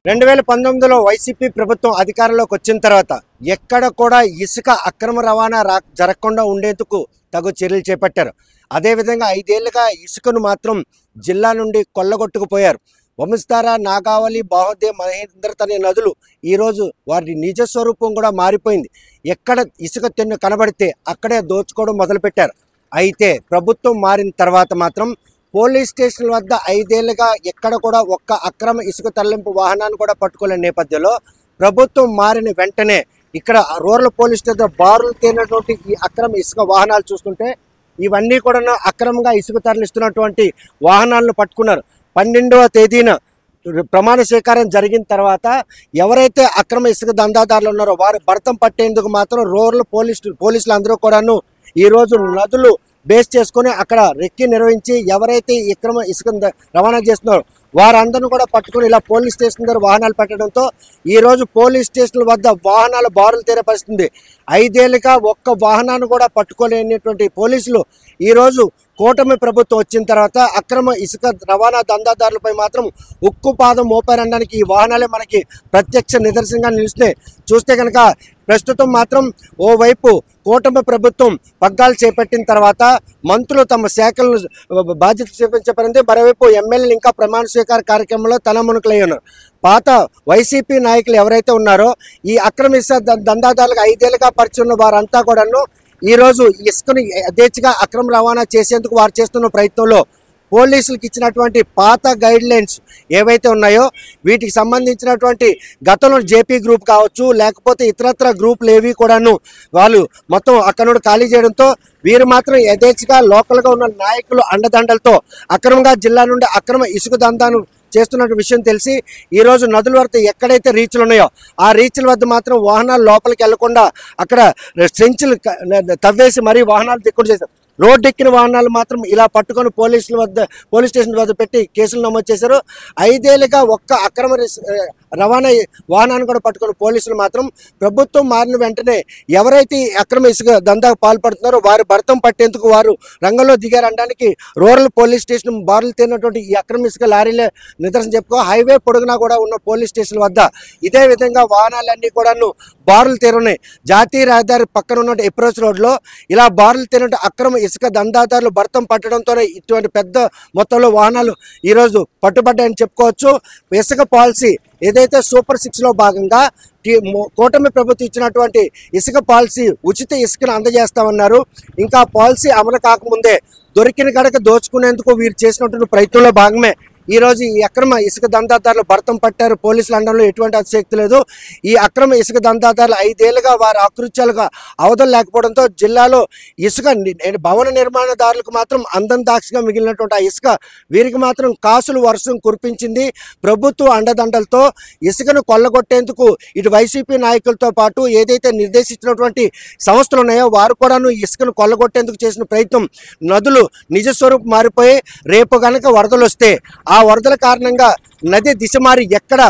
2019లో YCP ప్రభుత్వం అధికారంలోకి వచ్చిన తర్వాత ఎక్కడ కూడా ఇసుక అక్రమ రవాణా జరగకుండా ఉండేందుకు తగు చర్యలు చేపట్టారు. అదేవిధంగా 5 ఏళ్లుగా ఇసుకను మాత్రం జిల్లా నుండి కొల్లగొట్టుకుపోయారు. వంశధార, నాగావళి, బాహోదే, మహేంద్రత అనే నదులు ఈరోజు వారి నిజ స్వరూపం కూడా మారిపోయింది. ఎక్కడ ఇసుక తెన్ను కనబడితే అక్కడే దోచుకోవడం మొదలుపెట్టారు. అయితే ప్రభుత్వం మారిన తర్వాత మాత్రం పోలీస్ స్టేషన్ వద్ద 5 ఏళ్లుగా ఎక్కడ కూడా ఒక్క అక్రమ ఇసుక తరలింపు వాహనాన్ని కూడా పట్టుకోలేని నేపథ్యంలో ప్రభుత్వం మారిన వెంటనే ఇక్కడ రూరల్ పోలీస్ స్టేషన్ బారులు తేలినటువంటి ఈ అక్రమ ఇసుక వాహనాలు చూస్తుంటే ఇవన్నీ కూడా అక్రమంగా ఇసుక తరలిస్తున్నటువంటి వాహనాలను పట్టుకున్నారు. 12వ తేదీన ప్రమాణ స్వీకారం జరిగిన తర్వాత ఎవరైతే అక్రమ ఇసుక దందాదారులు ఉన్నారో వారు భర్తం పట్టేందుకు మాత్రం రూరల్ పోలీసులు అందరూ కూడాను ఈరోజు నదులు బేస్ చేసుకొని అక్కడ రెక్కి నిర్వహించి ఎవరైతే అక్రమ ఇసుక రవాణా చేస్తున్నారో వారందరూ కూడా పట్టుకుని ఇలా పోలీస్ స్టేషన్ దగ్గర వాహనాలు పెట్టడంతో ఈరోజు పోలీస్ స్టేషన్ల వద్ద వాహనాలు బారులు తీరే పరిస్థితుంది. 5 ఏళ్ళుగా ఒక్క వాహనాన్ని కూడా పట్టుకోలేనటువంటి పోలీసులు ఈరోజు కూటమి ప్రభుత్వం వచ్చిన తర్వాత అక్రమ ఇసుక రవాణా దందాదారులపై మాత్రం ఉక్కు పాదం మోపారనడానికి ఈ వాహనాలే మనకి ప్రత్యక్ష నిదర్శనంగా నిలుస్తున్నాయి. చూస్తే కనుక ప్రస్తుతం మాత్రం ఓవైపు కూటమి ప్రభుత్వం పగ్గాలు చేపట్టిన తర్వాత మంత్రులు తమ శాఖలను బాధ్యత చేపట్టించే మరోవైపు ఎమ్మెల్యేలు ఇంకా ప్రమాణ స్వీకార కార్యక్రమంలో తలమునకలై ఉన్నారు. పాత వైసీపీ నాయకులు ఎవరైతే ఉన్నారో ఈ అక్రమ ఇసుక దందాదారులకు 5 ఏళ్ళుగా పరిచయం ఉన్న వారంతా కూడాను ఈరోజు ఇసుకను యథేచ్ఛగా అక్రమ రవాణా చేసేందుకు వారు చేస్తున్న ప్రయత్నంలో పోలీసులకు ఇచ్చినటువంటి పాత గైడ్ లైన్స్ ఏవైతే ఉన్నాయో వీటికి సంబంధించినటువంటి గతంలో జేపీ గ్రూప్ కావచ్చు లేకపోతే ఇతరత్ర గ్రూపులు ఏవి కూడాను వాళ్ళు మొత్తం అక్కడ నుండి ఖాళీ చేయడంతో వీరు మాత్రం యథేచ్ఛగా లోకల్గా ఉన్న నాయకులు అండదండలతో అక్రమంగా జిల్లా నుండి అక్రమ ఇసుక దందాను చేస్తున్న విషయం తెలిసి ఈరోజు నదుల వద్ద ఎక్కడైతే రీచ్లు ఉన్నాయో ఆ రీచ్ల వద్ద మాత్రం వాహనాలు లోపలికి వెళ్లకుండా అక్కడ సెంచులు తవ్వేసి మరీ వాహనాలు దిక్కుడు చేశారు. రోడ్డు ఎక్కిన వాహనాలు మాత్రం ఇలా పట్టుకొని పోలీస్ స్టేషన్ వద్ద పెట్టి కేసులు నమోదు చేశారు. 5 ఏళ్ళుగా ఒక్క అక్రమ రవాణా వాహనాన్ని కూడా పట్టుకుని పోలీసులు మాత్రం ప్రభుత్వం మారిన వెంటనే ఎవరైతే అక్రమ ఇసుక దందాకు పాల్పడుతున్నారో వారు భర్తం పట్టేందుకు వారు రంగంలో దిగారనడానికి రూరల్ పోలీస్ స్టేషన్ బారులు తీరినటువంటి ఈ అక్రమ ఇసుక లారీలే నిదర్శనం చెప్పుకో. హైవే పొడుగునా కూడా ఉన్న పోలీస్ స్టేషన్ వద్ద ఇదే విధంగా వాహనాలన్నీ కూడాను బారులు తీరున్నాయి. జాతీయ రహదారి పక్కన ఉన్న అప్రోచ్ రోడ్లో ఇలా బారులు తీరినట్టు అక్రమ ఇసుక దందాదారులు భర్తం పట్టడంతోనే ఇటువంటి పెద్ద మొత్తంలో వాహనాలు ఈరోజు పట్టుబడ్డాయని చెప్పుకోవచ్చు. ఇసుక పాలసీ ఏదైతే సూపర్ 6లో భాగంగా కూటమి ప్రభుత్వం ఇచ్చినటువంటి ఇసుక పాలసీ ఉచిత ఇసుకను అందజేస్తామన్నారు. ఇంకా పాలసీ అమలు కాకముందే దొరికిన కడక దోచుకునేందుకు వీరు చేసినటువంటి ప్రయత్నంలో భాగమే ఈరోజు ఈ అక్రమ ఇసుక దందాదారులు భర్తం పట్టారు. పోలీసులు అనడంలో ఎటువంటి అతిశక్తి లేదు. ఈ అక్రమ ఇసుక దందాదారులు 5 ఏళ్ళుగా వారి ఆకృత్యాలుగా అవధులు లేకపోవడంతో జిల్లాలో ఇసుక భవన నిర్మాణదారులకు మాత్రం అందం దాక్షిగా మిగిలినటువంటి ఆ ఇసుక వీరికి మాత్రం కాసులు వర్షం కురిపించింది. ప్రభుత్వ అండదండలతో ఇసుకను కొల్లగొట్టేందుకు ఇటు వైసీపీ నాయకులతో పాటు ఏదైతే నిర్దేశించినటువంటి సంస్థలు ఉన్నాయో వారు కూడాను ఇసుకను కొల్లగొట్టేందుకు చేసిన ప్రయత్నం నదులు నిజస్వరూపం మారిపోయి రేపు గనక వరదలు వస్తే ఆ వరదల కారణంగా నది దిశ మారి ఎక్కడ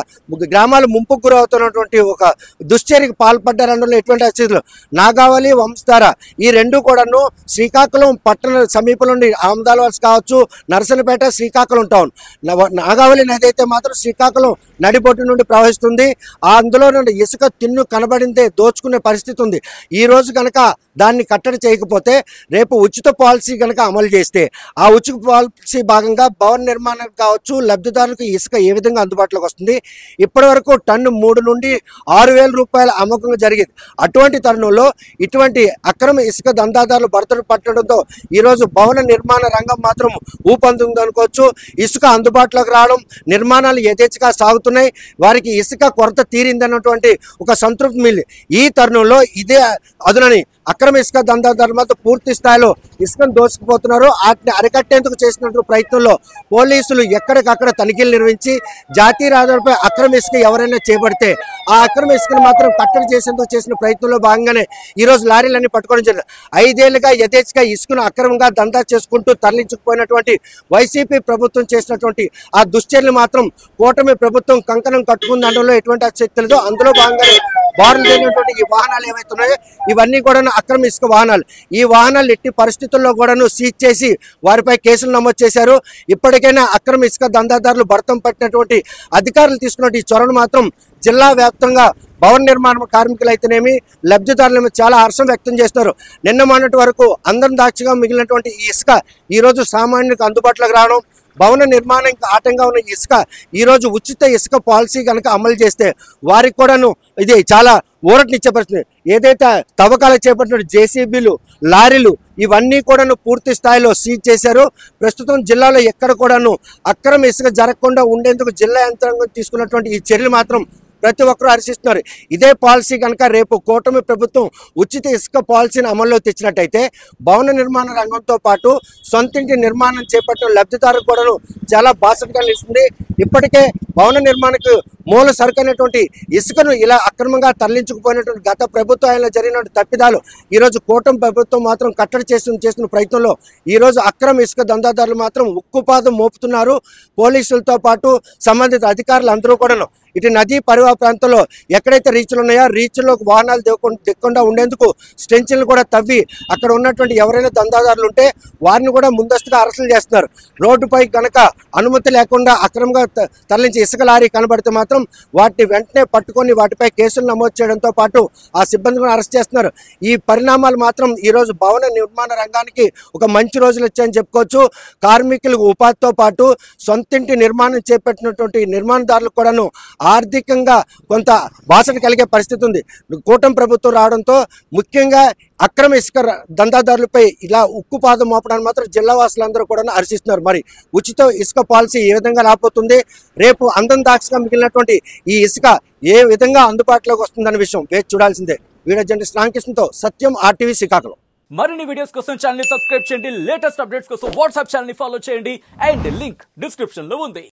గ్రామాలు ముంపుకు గురవుతున్నటువంటి ఒక దుశ్చర్యకు పాల్పడ్డారనడంలో ఎటువంటి అస్థితులు. నాగావళి, వంశధార ఈ రెండు కూడాను శ్రీకాకుళం పట్టణ సమీపంలో ఆమదాలవలస కావచ్చు, నరసనపేట, శ్రీకాకుళం టౌన్. నాగావళి నది అయితే మాత్రం శ్రీకాకుళం నడిబొట్టు నుండి ప్రవహిస్తుంది. అందులో నుండి ఇసుక తిన్ను కనబడిందే దోచుకునే పరిస్థితి ఉంది. ఈ రోజు కనుక దాన్ని కట్టడి చేయకపోతే రేపు ఉచిత పాలసీ కనుక అమలు చేస్తే ఆ ఉచిత పాలసీ భాగంగా భవన నిర్మాణం కావచ్చు లబ్ధిదారులకు ఇసుక ఏ విధంగా అందుబాటులోకి వస్తుంది. ఇప్పటి వరకు టన్ను 3 నుండి 6,000 రూపాయల అమ్మకంగా జరిగింది. అటువంటి తరుణంలో ఇటువంటి అక్రమ ఇసుక దందాదారులు భర్తలు పట్టడంతో ఈరోజు భవన నిర్మాణ రంగం మాత్రం ఊపందుంది అనుకోవచ్చు. ఇసుక అందుబాటులోకి రావడం, నిర్మాణాలు యథేచ్ఛగా సాగుతున్నాయి. వారికి ఇసుక కొరత తీరిందన్నటువంటి ఒక సంతృప్తి మిగిలి ఈ తరుణంలో ఇదే అదునని అక్రమ ఇసుక దందాదారుల మధ్య పూర్తి స్థాయిలో ఇసుకను దోచుకుపోతున్నారు. వాటిని అరికట్టేందుకు చేసినటువంటి ప్రయత్నంలో పోలీసులు ఎక్కడికక్కడ తనిఖీలు నిర్వహించి జాతీయ రహదారిపై అక్రమ ఇసుక ఎవరైనా చేపడితే ఆ అక్రమ ఇసుకను మాత్రం కట్టడి చేసేందుకు చేసిన ప్రయత్నంలో భాగంగానే ఈరోజు లారీలన్నీ పట్టుకోవడం జరిగింది. 5 ఏళ్లుగా యథేచ్ఛగా ఇసుకను అక్రమంగా దందా చేసుకుంటూ తరలించుకుపోయినటువంటి వైసీపీ ప్రభుత్వం చేసినటువంటి ఆ దుశ్చర్యలు మాత్రం కూటమి ప్రభుత్వం కంకణం కట్టుకుందనడంలో ఎటువంటి అతిశక్తి లేదు. అందులో భాగంగానే బారులు లేనటువంటి ఈ వాహనాలు ఏవైతున్నాయో ఇవన్నీ కూడా అక్రమ ఇసుక వాహనాలు. ఈ వాహనాలు ఎట్టి పరిస్థితుల్లో కూడాను సీజ్ చేసి వారిపై కేసులు నమోదు చేశారు. ఇప్పటికైనా అక్రమ ఇసుక దందాదారులు భర్తం పట్టినటువంటి అధికారులు తీసుకున్న ఈ చొరవను మాత్రం జిల్లా వ్యాప్తంగా భవన నిర్మాణ కార్మికులు అయితేనేమి లబ్ధిదారులు చాలా హర్షం వ్యక్తం చేస్తున్నారు. నిన్న మొన్నటి వరకు అందరం దాక్షిగా మిగిలినటువంటి ఈ ఇసుక ఈరోజు సామాన్యులకు అందుబాటులోకి రావడం, భవన నిర్మాణానికి ఆటంగా ఉన్న ఇసుక ఈరోజు ఉచిత ఇసుక పాలసీ కనుక అమలు చేస్తే వారికి కూడాను ఇది చాలా ఊరటనిచ్చే పరిస్థితి. ఏదైతే తవ్వకాలు చేపట్టిన జేసీబీలు, లారీలు ఇవన్నీ కూడాను పూర్తి స్థాయిలో సీజ్ చేశారు. ప్రస్తుతం జిల్లాలో ఎక్కడ కూడాను అక్రమ ఇసుక జరగకుండా ఉండేందుకు జిల్లా యంత్రాంగం తీసుకున్నటువంటి ఈ చర్యలు మాత్రం ప్రతి ఒక్కరూ హర్షిస్తున్నారు. ఇదే పాలసీ కనుక రేపు కూటమి ప్రభుత్వం ఉచిత ఇసుక పాలసీని అమల్లో తెచ్చినట్టయితే భవన నిర్మాణ రంగంతో పాటు సొంతింటి నిర్మాణం చేపట్టిన లబ్ధిదారులకు కూడా చాలా బాసటగా నిలుస్తుంది. ఇప్పటికే భవన నిర్మాణకు మూల సరుకైనటువంటి ఇసుకను ఇలా అక్రమంగా తరలించుకుపోయినటువంటి గత ప్రభుత్వంలో జరిగిన తప్పిదాలు ఈరోజు కూటమి ప్రభుత్వం మాత్రం కట్టడి చేస్తున్న ప్రయత్నంలో ఈరోజు అక్రమ ఇసుక దందాదారులు మాత్రం ఉక్కుపాదం మోపుతున్నారు. పోలీసులతో పాటు సంబంధిత అధికారులు అందరూ కూడాను ఇటు నదీ పరివాహ ప్రాంతంలో ఎక్కడైతే రీచ్లు ఉన్నాయో రీచ్ల్లోకి వాహనాలు దిక్కకుండా ఉండేందుకు స్టెంచిల్ని కూడా తవ్వి అక్కడ ఉన్నటువంటి ఎవరైనా దందాదారులు ఉంటే వారిని కూడా ముందస్తుగా అరెస్టులు చేస్తున్నారు. రోడ్డుపై కనుక అనుమతి లేకుండా అక్రమంగా తరలించి ఇసుక లారీ కనబడితే మాత్రం వాటిని వెంటనే పట్టుకొని వాటిపై కేసులు నమోదు చేయడంతో పాటు ఆ సిబ్బందిని అరెస్ట్ చేస్తున్నారు. ఈ పరిణామాలు మాత్రం ఈరోజు భవన నిర్మాణ రంగానికి ఒక మంచి రోజులు వచ్చాయని చెప్పుకోవచ్చు. కార్మికులకు ఉపాధితో పాటు సొంతింటి నిర్మాణం చేపట్టినటువంటి నిర్మాణదారులకు కూడాను ఆర్థికంగా కొంత బాసట కలిగే పరిస్థితి ఉంది. కూటమి ప్రభుత్వం రావడంతో ముఖ్యంగా అక్రమ ఇసుక దందాదారులపై ఇలా ఉక్కుపాదం మోపడానికి మాత్రం జిల్లా వాసులందరూ కూడా హర్షిస్తున్నారు. మరి ఉచిత ఇసుక పాలసీ ఏ విధంగా రాబోతుంది, రేపు అందం దాక్షగా మిగిలినటువంటి ఈ ఇసుక ఏ విధంగా అందుబాటులోకి వస్తుందనే విషయం వేచి చూడాల్సిందే. వీడియో జర్నలిస్ట్ రామకృష్ణతో సత్యం, RTV శ్రీకాకుళం. మరిన్ని వీడియోస్ కోసం ఛానల్ ని సబ్స్క్రైబ్ చేయండి. లేటెస్ట్ అప్డేట్స్ కోసం వాట్సాప్ ఛానల్ ని ఫాలో చేయండి. అండ్ లింక్ డిస్క్రిప్షన్ లో ఉంది.